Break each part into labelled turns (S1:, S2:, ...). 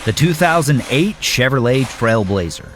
S1: the 2008 Chevrolet Trailblazer.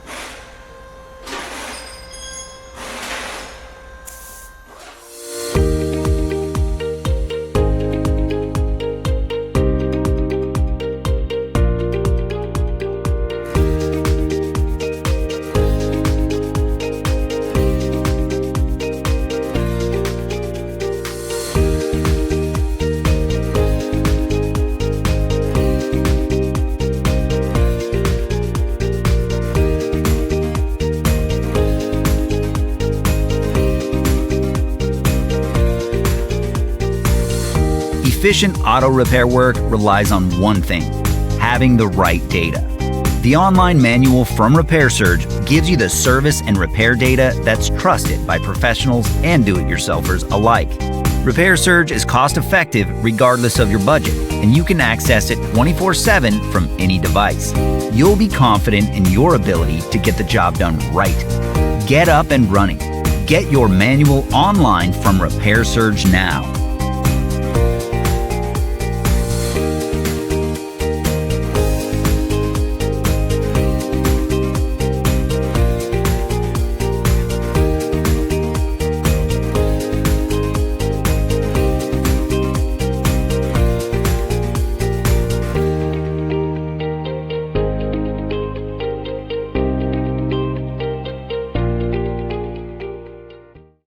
S1: Efficient auto repair work relies on one thing: having the right data. The online manual from RepairSurge gives you the service and repair data that's trusted by professionals and do-it-yourselfers alike. RepairSurge is cost-effective regardless of your budget, and you can access it 24/7 from any device. You'll be confident in your ability to get the job done right. Get up and running. Get your manual online from RepairSurge now.